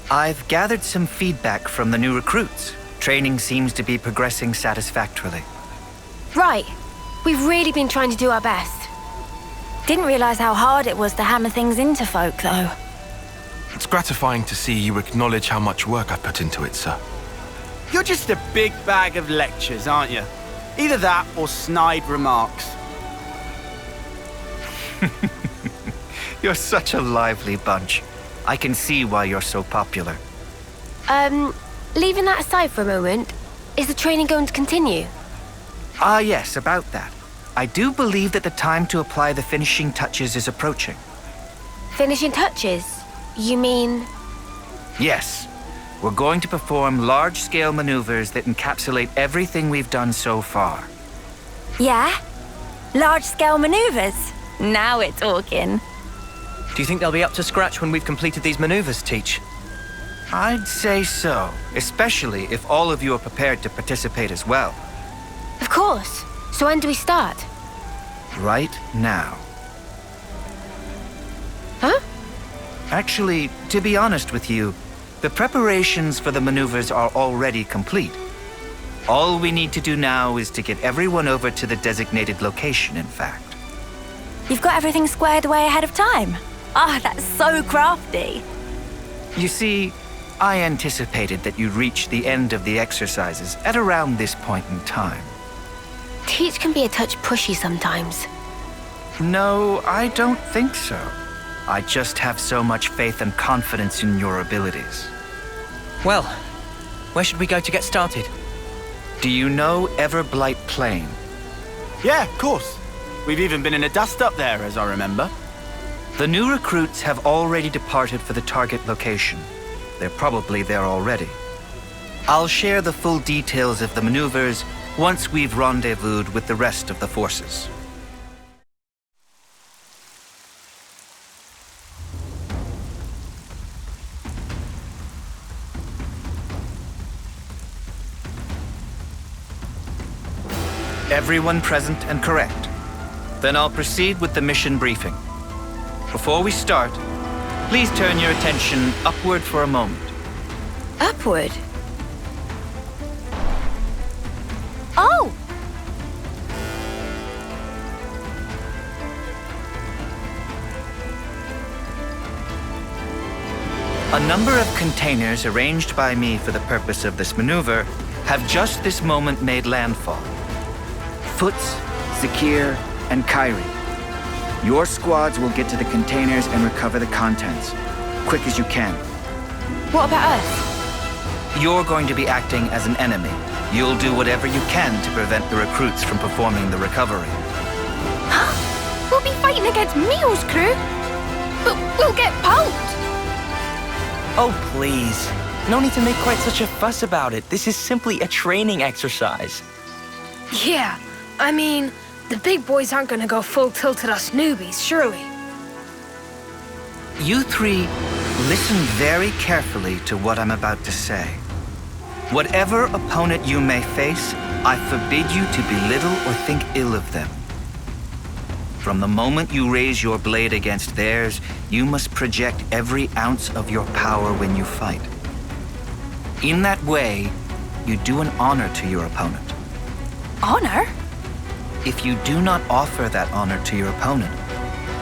I've gathered some feedback from the new recruits. Training seems to be progressing satisfactorily. Right. We've really been trying to do our best. Didn't realize how hard it was to hammer things into folk, though. It's gratifying to see you acknowledge how much work I've put into it, sir. You're just a big bag of lectures, aren't you? Either that or snide remarks. You're such a lively bunch. I can see why you're so popular. Leaving that aside for a moment, is the training going to continue? Ah, yes, about that. I do believe that the time to apply the finishing touches is approaching. Finishing touches? You mean... Yes. We're going to perform large-scale maneuvers that encapsulate everything we've done so far. Yeah? Large-scale maneuvers? Now we're talking. Do you think they'll be up to scratch when we've completed these maneuvers, Teach? I'd say so, especially if all of you are prepared to participate as well. Of course. So when do we start? Right now. Huh? Actually, to be honest with you, the preparations for the maneuvers are already complete. All we need to do now is to get everyone over to the designated location, in fact. You've got everything squared away ahead of time? Ah, that's so crafty. You see, I anticipated that you'd reach the end of the exercises at around this point in time. Teach can be a touch pushy sometimes. No, I don't think so. I just have so much faith and confidence in your abilities. Well, where should we go to get started? Do you know Everblight Plain? Yeah, of course. We've even been in a dust-up there, as I remember. The new recruits have already departed for the target location. They're probably there already. I'll share the full details of the maneuvers once we've rendezvoused with the rest of the forces. Everyone present and correct. Then I'll proceed with the mission briefing. Before we start, please turn your attention upward for a moment. Upward? Oh! A number of containers arranged by me for the purpose of this maneuver have just this moment made landfall. Foots, Zakir, and Kyrie. Your squads will get to the containers and recover the contents. Quick as you can. What about us? You're going to be acting as an enemy. You'll do whatever you can to prevent the recruits from performing the recovery. Huh? We'll be fighting against Mio's crew? But we'll get poked! Oh, please. No need to make quite such a fuss about it. This is simply a training exercise. Yeah, I mean, the big boys aren't gonna go full tilt at us newbies, surely. You three, listen very carefully to what I'm about to say. Whatever opponent you may face, I forbid you to belittle or think ill of them. From the moment you raise your blade against theirs, you must project every ounce of your power when you fight. In that way, you do an honor to your opponent. Honor? If you do not offer that honor to your opponent,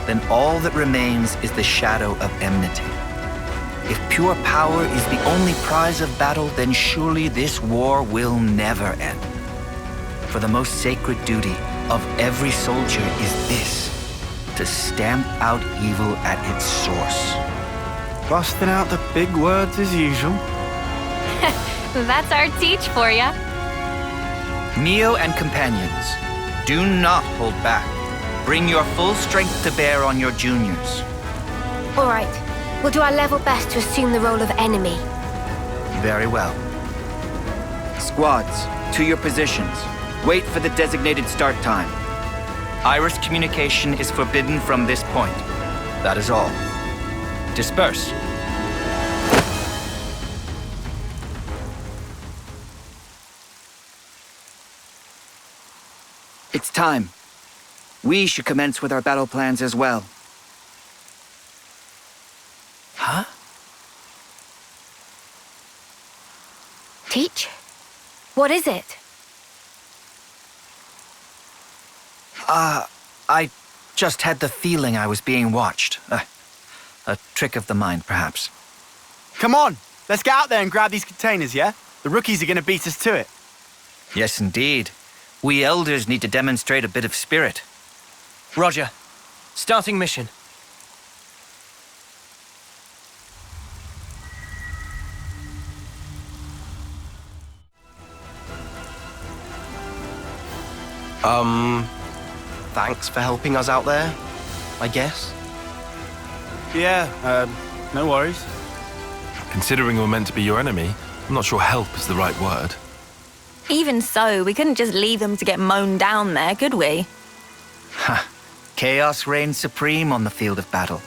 then all that remains is the shadow of enmity. If pure power is the only prize of battle, then surely this war will never end. For the most sacred duty of every soldier is this: to stamp out evil at its source. Busting out the big words as usual. That's our Teach for ya. Mio and companions, do not hold back. Bring your full strength to bear on your juniors. All right. We'll do our level best to assume the role of enemy. Very well. Squads, to your positions. Wait for the designated start time. Iris communication is forbidden from this point. That is all. Disperse. It's time. We should commence with our battle plans as well. Huh? Teach? What is it? I just had the feeling I was being watched. A trick of the mind, perhaps. Come on, let's get out there and grab these containers, yeah? The rookies are gonna beat us to it. Yes, indeed. We elders need to demonstrate a bit of spirit. Roger. Starting mission. Thanks for helping us out there, I guess. Yeah, no worries. Considering we're meant to be your enemy, I'm not sure help is the right word. Even so, we couldn't just leave them to get mown down there, could we? Ha! Chaos reigns supreme on the field of battle.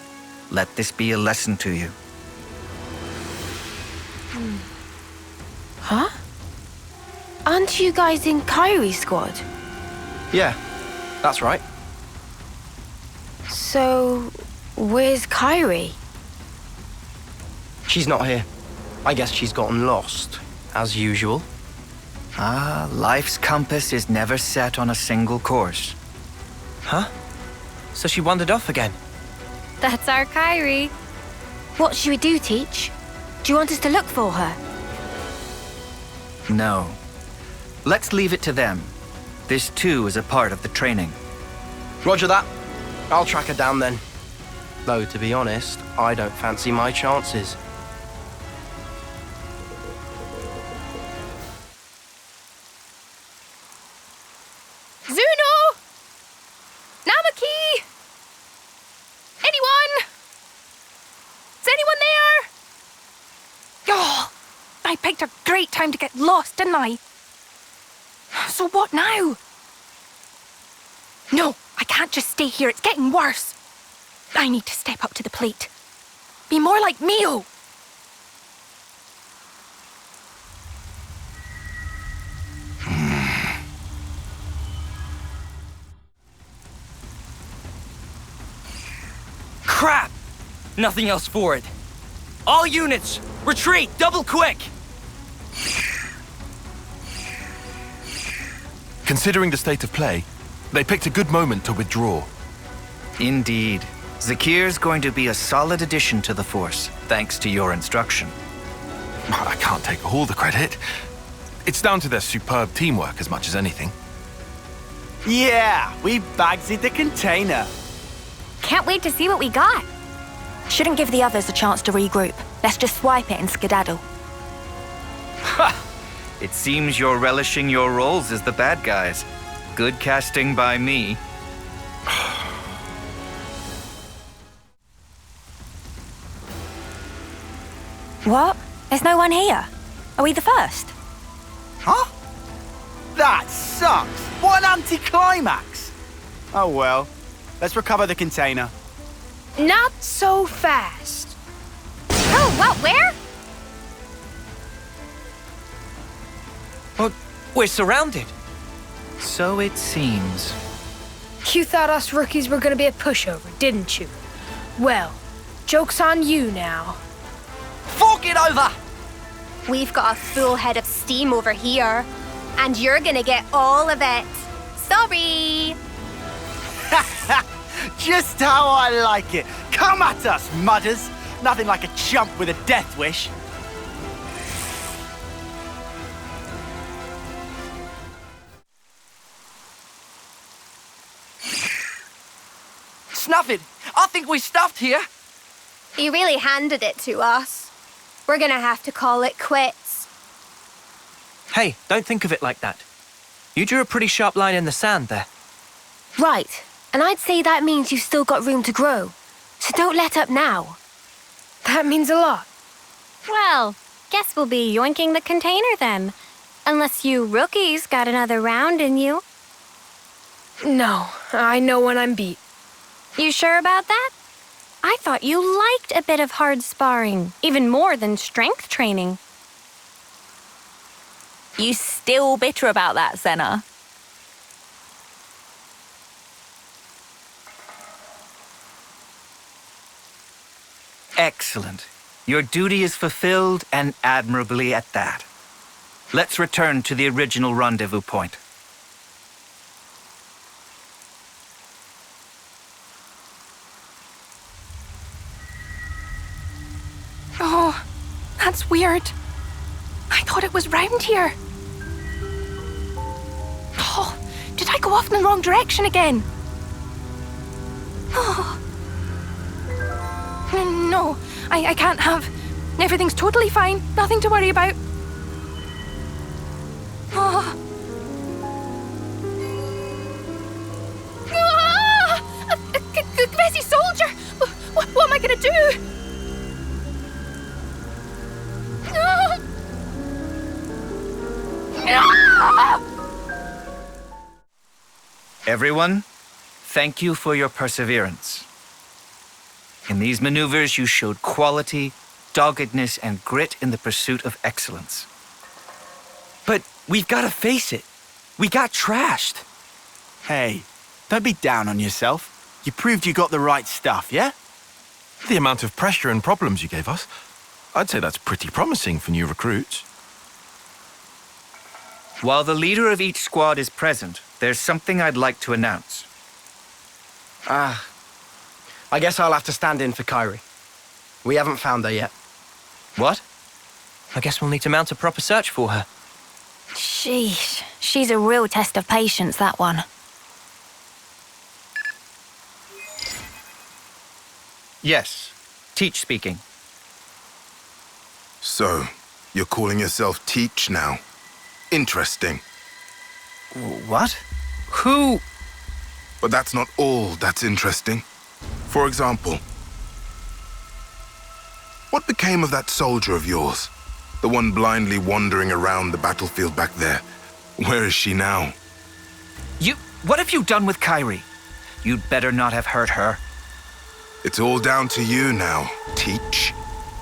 Let this be a lesson to you. Huh? Aren't you guys in Kyrie's squad? Yeah, that's right. So, where's Kyrie? She's not here. I guess she's gotten lost, as usual. Life's compass is never set on a single course. Huh? So she wandered off again? That's our Kyrie. What should we do, Teach? Do you want us to look for her? No. Let's leave it to them. This too is a part of the training. Roger that. I'll track her down then. Though, to be honest, I don't fancy my chances. Zuno! Namaki! Anyone? Is anyone there? Oh, I picked a great time to get lost, didn't I? So what now? No, I can't just stay here. It's getting worse. I need to step up to the plate. Be more like Mio. Crap! Nothing else for it. All units, retreat, double quick! Considering the state of play, they picked a good moment to withdraw. Indeed. Zakir's going to be a solid addition to the Force, thanks to your instruction. I can't take all the credit. It's down to their superb teamwork as much as anything. Yeah, we bagsy the container. Can't wait to see what we got. Shouldn't give the others a chance to regroup. Let's just swipe it and skedaddle. Ha! It seems you're relishing your roles as the bad guys. Good casting by me. What? There's no one here. Are we the first? Huh? That sucks! What an anticlimax! Oh well. Let's recover the container. Not so fast. Oh, what? Where? Well, we're surrounded. So it seems. You thought us rookies were gonna be a pushover, didn't you? Well, joke's on you now. Fork it over! We've got a full head of steam over here, and you're gonna get all of it. Sorry! Just how I like it. Come at us, mudders. Nothing like a chump with a death wish. Snuff it! I think we stuffed here. You really handed it to us. We're gonna have to call it quits. Hey, don't think of it like that. You drew a pretty sharp line in the sand there. Right. And I'd say that means you've still got room to grow. So don't let up now. That means a lot. Well, guess we'll be yoinking the container then. Unless you rookies got another round in you. No, I know when I'm beat. You sure about that? I thought you liked a bit of hard sparring, even more than strength training. You still bitter about that, Sena? Excellent. Your duty is fulfilled, and admirably at that. Let's return to the original rendezvous point. Oh, that's weird. I thought it was round here. Oh, did I go off in the wrong direction again? Oh. No, I can't have. Everything's totally fine. Nothing to worry about. Oh. Ah! A Bessie soldier! What am I gonna do? Ah! Ah! Everyone, thank you for your perseverance. In these maneuvers, you showed quality, doggedness, and grit in the pursuit of excellence. But we've got to face it. We got trashed. Hey, don't be down on yourself. You proved you got the right stuff, yeah? The amount of pressure and problems you gave us, I'd say that's pretty promising for new recruits. While the leader of each squad is present, there's something I'd like to announce. I guess I'll have to stand in for Kyrie. We haven't found her yet. What? I guess we'll need to mount a proper search for her. Sheesh. She's a real test of patience, that one. Yes. Teach speaking. So, you're calling yourself Teach now? Interesting. What? Who? But that's not all that's interesting. For example, what became of that soldier of yours? The one blindly wandering around the battlefield back there. Where is she now? What have you done with Kyrie? You'd better not have hurt her. It's all down to you now, Teach.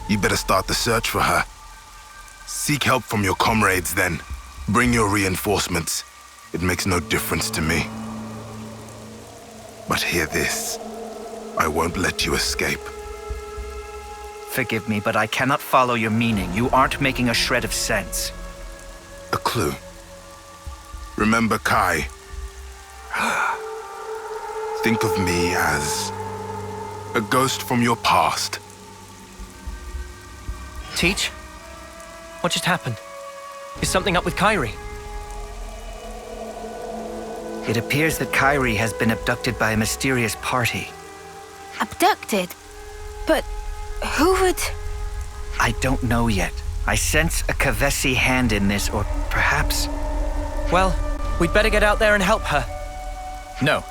You better start the search for her. Seek help from your comrades then. Bring your reinforcements. It makes no difference to me. But hear this. I won't let you escape. Forgive me, but I cannot follow your meaning. You aren't making a shred of sense. A clue. Remember Kai? Think of me as a ghost from your past. Teach? What just happened? Is something up with Kyrie? It appears that Kyrie has been abducted by a mysterious party. Abducted? But who would... I don't know yet. I sense a Kavesi hand in this, or perhaps... Well, we'd better get out there and help her. No.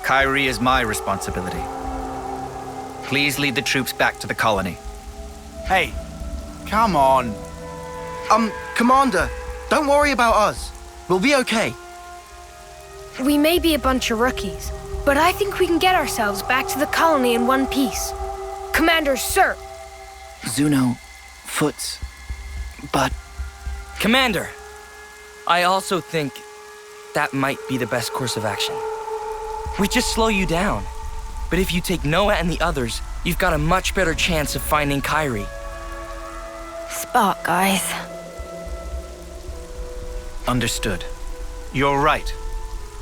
Kyrie is my responsibility. Please lead the troops back to the colony. Hey, come on. Commander, don't worry about us. We'll be okay. We may be a bunch of rookies, but I think we can get ourselves back to the colony in one piece. Commander, sir. Zuno, Foots, but... Commander, I also think that might be the best course of action. We just slow you down. But if you take Noah and the others, you've got a much better chance of finding Kyrie. Spark, guys. Understood. You're right.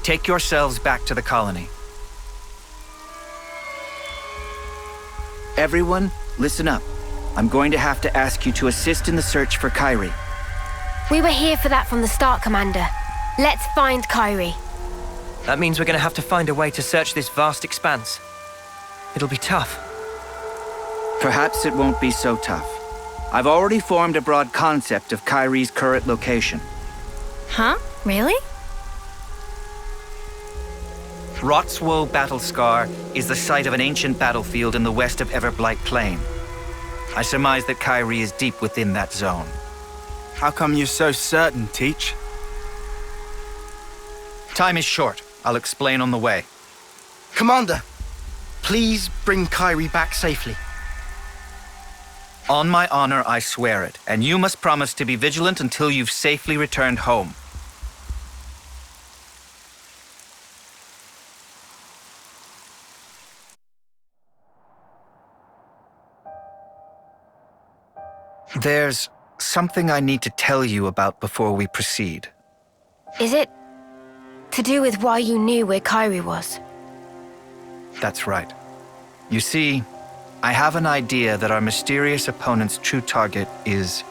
Take yourselves back to the colony. Everyone, listen up. I'm going to have to ask you to assist in the search for Kyrie. We were here for that from the start, Commander. Let's find Kyrie. That means we're going to have to find a way to search this vast expanse. It'll be tough. Perhaps it won't be so tough. I've already formed a broad concept of Kyrie's current location. Huh? Really? Rotswoe Battle Scar is the site of an ancient battlefield in the west of Everblight Plain. I surmise that Kyrie is deep within that zone. How come you're so certain, Teach? Time is short. I'll explain on the way. Commander, please bring Kyrie back safely. On my honor, I swear it, and you must promise to be vigilant until you've safely returned home. There's something I need to tell you about before we proceed. Is it to do with why you knew where Kyrie was? That's right. You see, I have an idea that our mysterious opponent's true target is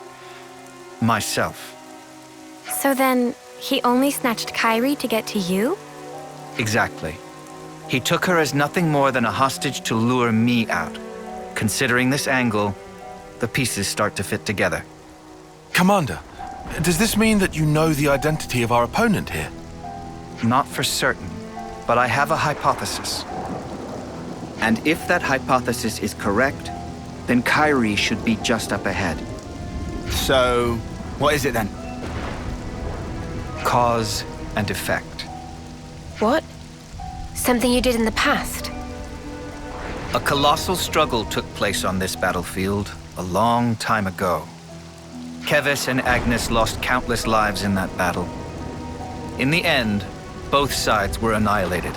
myself. So then, he only snatched Kyrie to get to you? Exactly. He took her as nothing more than a hostage to lure me out. Considering this angle, the pieces start to fit together. Commander, does this mean that you know the identity of our opponent here? Not for certain, but I have a hypothesis. And if that hypothesis is correct, then Kyrie should be just up ahead. So, what is it then? Cause and effect. What? Something you did in the past? A colossal struggle took place on this battlefield a long time ago. Kevis and Agnes lost countless lives in that battle. In the end, both sides were annihilated.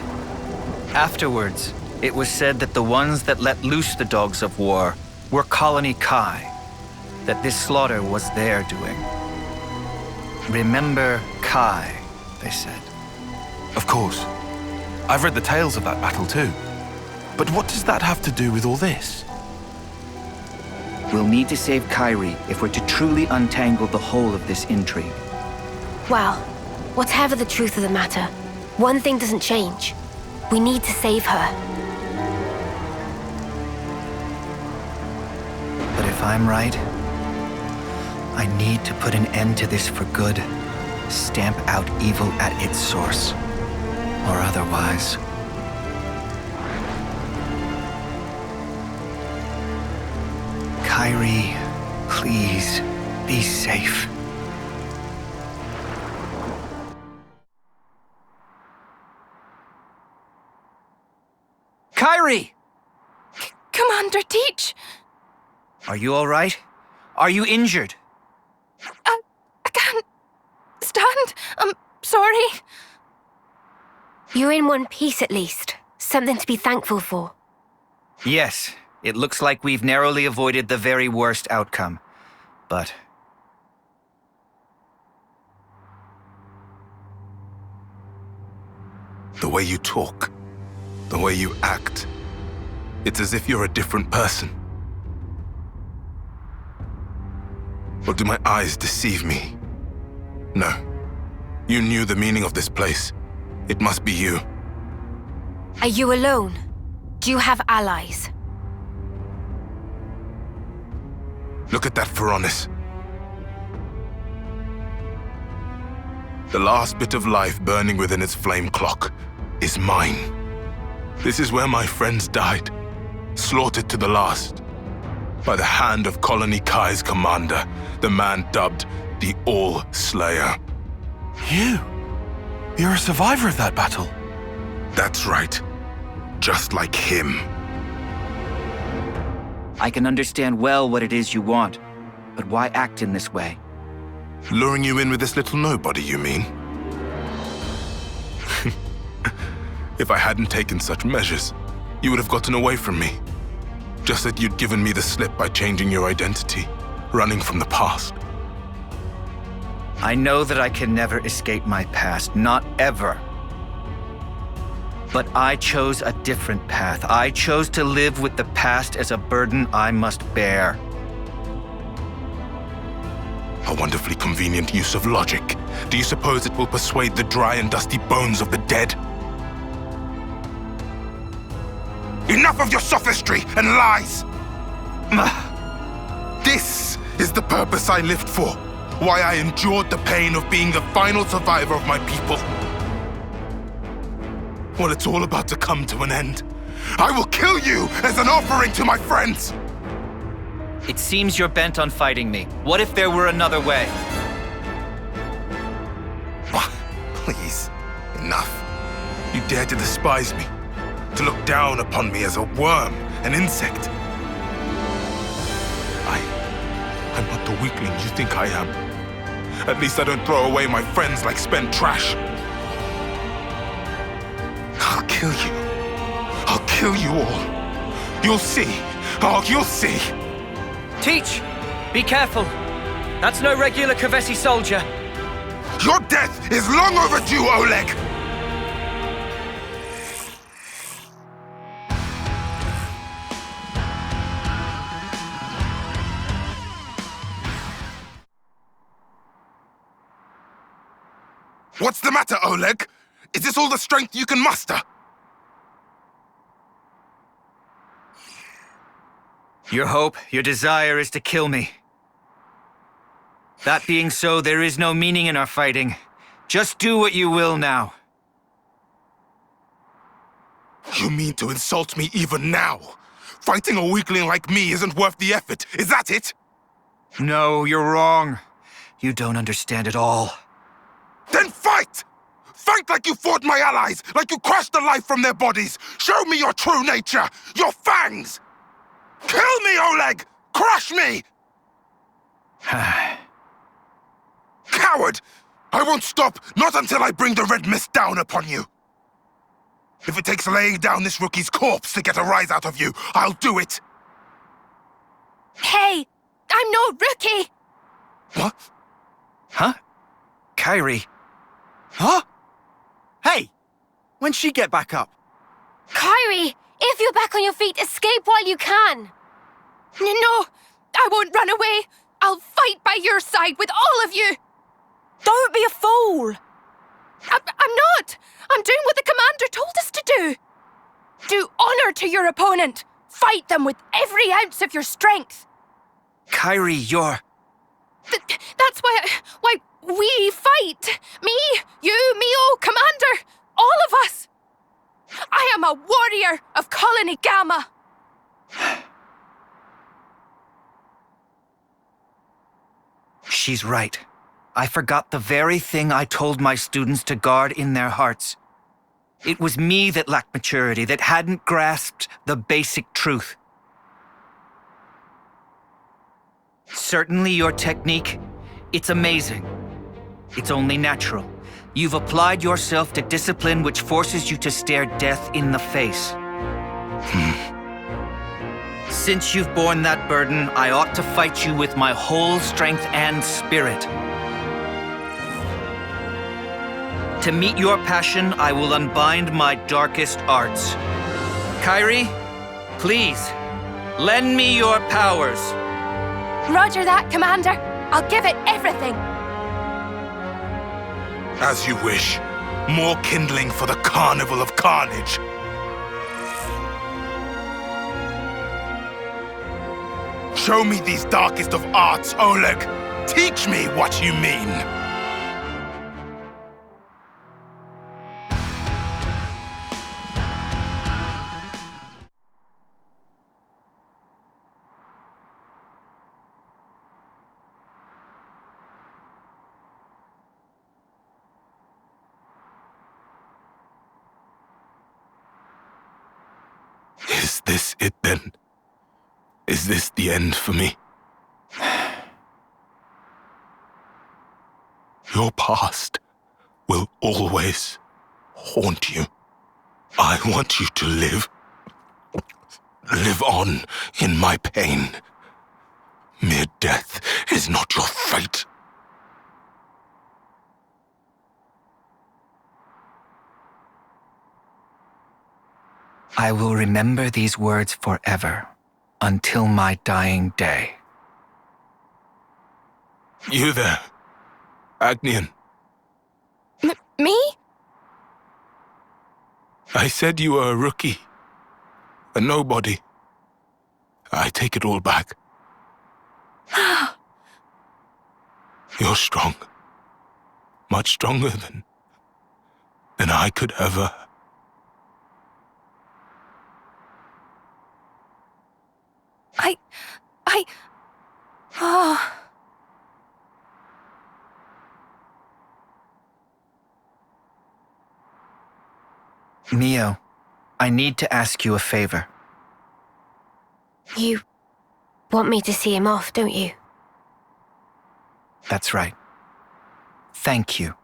Afterwards, it was said that the ones that let loose the dogs of war were Colony Kai, that this slaughter was their doing. Remember Kai, they said. Of course. I've read the tales of that battle too. But what does that have to do with all this? We'll need to save Kyrie if we're to truly untangle the whole of this intrigue. Well, whatever the truth of the matter, one thing doesn't change. We need to save her. But if I'm right, I need to put an end to this for good. Stamp out evil at its source. Or otherwise. Kyrie, please, be safe. Kyrie! Commander, teach! Are you all right? Are you injured? I can't stand. I'm sorry. You're in one piece at least. Something to be thankful for. Yes, it looks like we've narrowly avoided the very worst outcome. But... The way you talk, the way you act, it's as if you're a different person. Or do my eyes deceive me? No. You knew the meaning of this place. It must be you. Are you alone? Do you have allies? Look at that Pharaonis. The last bit of life burning within its flame clock is mine. This is where my friends died, slaughtered to the last, by the hand of Colony Kai's commander, the man dubbed the All-Slayer. You're a survivor of that battle. That's right. Just like him. I can understand well what it is you want, but why act in this way? Luring you in with this little nobody, you mean? If I hadn't taken such measures, you would have gotten away from me. Just that you'd given me the slip by changing your identity, running from the past. I know that I can never escape my past, not ever. But I chose a different path. I chose to live with the past as a burden I must bear. A wonderfully convenient use of logic. Do you suppose it will persuade the dry and dusty bones of the dead? Enough of your sophistry and lies! This is the purpose I lived for. Why I endured the pain of being the final survivor of my people. Well, it's all about to come to an end. I will kill you as an offering to my friends! It seems you're bent on fighting me. What if there were another way? Please, enough. You dare to despise me, to look down upon me as a worm, an insect. I'm not the weakling you think I am. At least I don't throw away my friends like spent trash. I'll kill you. I'll kill you all. You'll see. Oh, you'll see. Teach! Be careful! That's no regular Kavesi soldier. Your death is long overdue, Oleg! What's the matter, Oleg? Is this all the strength you can muster? Your hope, your desire is to kill me. That being so, there is no meaning in our fighting. Just do what you will now. You mean to insult me even now? Fighting a weakling like me isn't worth the effort, is that it? No, you're wrong. You don't understand at all. Then fight! Fight like you fought my allies, like you crushed the life from their bodies! Show me your true nature, your fangs! Kill me, Oleg! Crush me! Coward! I won't stop, not until I bring the red mist down upon you. If it takes laying down this rookie's corpse to get a rise out of you, I'll do it! Hey! I'm no rookie! What? Huh? Kyrie. Huh? Hey! When'd she get back up? Kyrie, if you're back on your feet, escape while you can. No, I won't run away. I'll fight by your side with all of you. Don't be a fool. I'm not. I'm doing what the commander told us to do. Do honor to your opponent. Fight them with every ounce of your strength. Kyrie, you're... That's why we fight. Me, you, Mio, Commander, all of us. I am a warrior of Colony Gamma. She's right. I forgot the very thing I told my students to guard in their hearts. It was me that lacked maturity, that hadn't grasped the basic truth. Certainly your technique, it's amazing. It's only natural. You've applied yourself to discipline which forces you to stare death in the face. Since you've borne that burden, I ought to fight you with my whole strength and spirit. To meet your passion, I will unbind my darkest arts. Kyrie, please, lend me your powers. Roger that, Commander. I'll give it everything. As you wish. More kindling for the Carnival of Carnage. Show me these darkest of arts, Oleg. Teach me what you mean. Is this it then? Is this the end for me? Your past will always haunt you. I want you to live on in my pain. Mere death is not your fate. I will remember these words forever, until my dying day. You there, Agnian. Me? I said you were a rookie. A nobody. I take it all back. You're strong. Much stronger than I could ever. Mio, I need to ask you a favor. You want me to see him off, don't you? That's right. Thank you.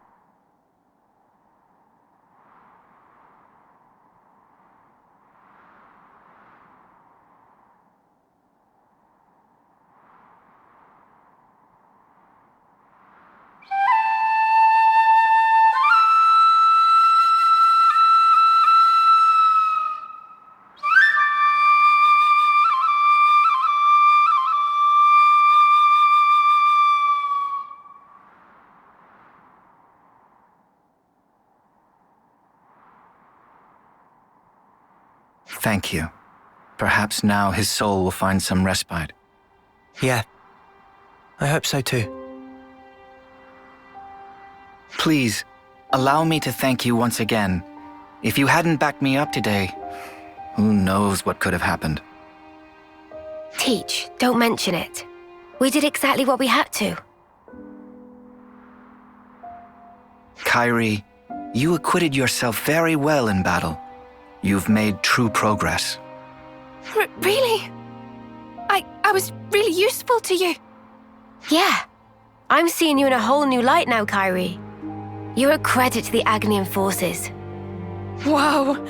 Thank you. Perhaps now his soul will find some respite. Yeah. I hope so too. Please, allow me to thank you once again. If you hadn't backed me up today, who knows what could have happened. Teach, don't mention it. We did exactly what we had to. Kyrie, you acquitted yourself very well in battle. You've made true progress. Really? I was really useful to you. Yeah. I'm seeing you in a whole new light now, Kyrie. You're a credit to the Agnian forces. Wow.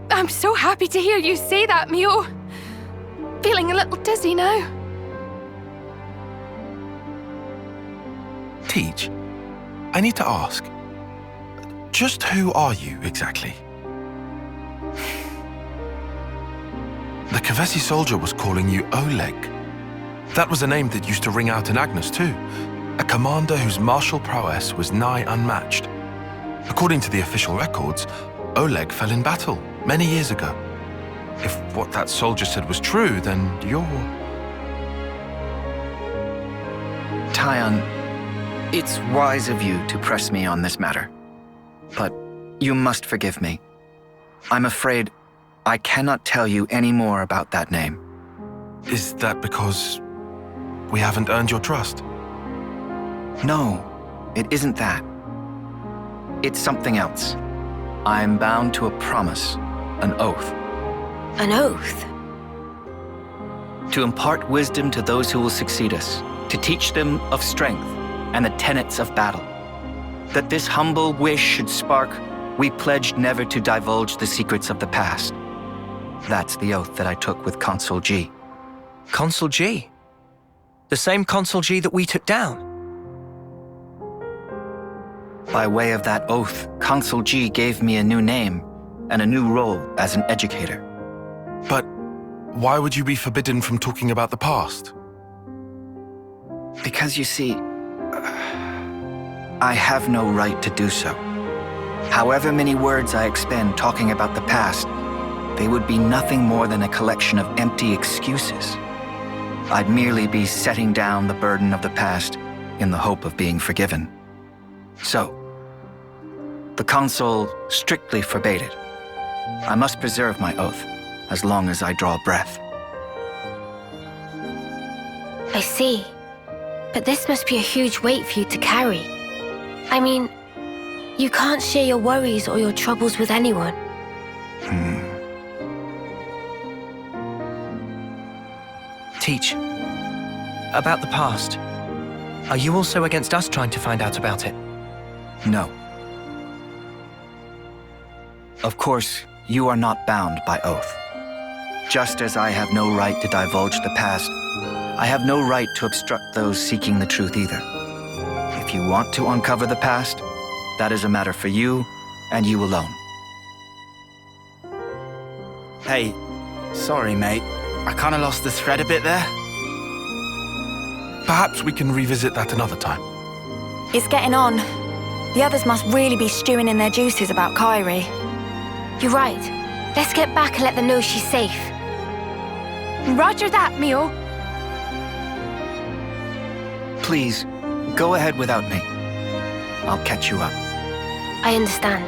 I'm so happy to hear you say that, Mio. Feeling a little dizzy now. Teach, I need to ask. Just who are you, exactly? The Kavesi soldier was calling you Oleg. That was a name that used to ring out in Agnes, too. A commander whose martial prowess was nigh unmatched. According to the official records, Oleg fell in battle many years ago. If what that soldier said was true, then you're... Taion, it's wise of you to press me on this matter. But you must forgive me. I'm afraid I cannot tell you any more about that name. Is that because we haven't earned your trust? No, it isn't that. It's something else. I'm bound to a promise, an oath. An oath? To impart wisdom to those who will succeed us, to teach them of strength and the tenets of battle. That this humble wish should spark, we pledged never to divulge the secrets of the past. That's the oath that I took with Consul G. Consul G? The same Consul G that we took down? By way of that oath, Consul G gave me a new name and a new role as an educator. But why would you be forbidden from talking about the past? Because you see, I have no right to do so. However many words I expend talking about the past, they would be nothing more than a collection of empty excuses. I'd merely be setting down the burden of the past in the hope of being forgiven. So, the consul strictly forbade it. I must preserve my oath as long as I draw breath. I see. But this must be a huge weight for you to carry. I mean, you can't share your worries or your troubles with anyone. Teach, about the past. Are you also against us trying to find out about it? No. Of course, you are not bound by oath. Just as I have no right to divulge the past, I have no right to obstruct those seeking the truth either. If you want to uncover the past, that is a matter for you and you alone. Hey, sorry, mate. I kind of lost the thread a bit there. Perhaps we can revisit that another time. It's getting on. The others must really be stewing in their juices about Kyrie. You're right. Let's get back and let them know she's safe. Roger that, Mio. Please, go ahead without me. I'll catch you up. I understand.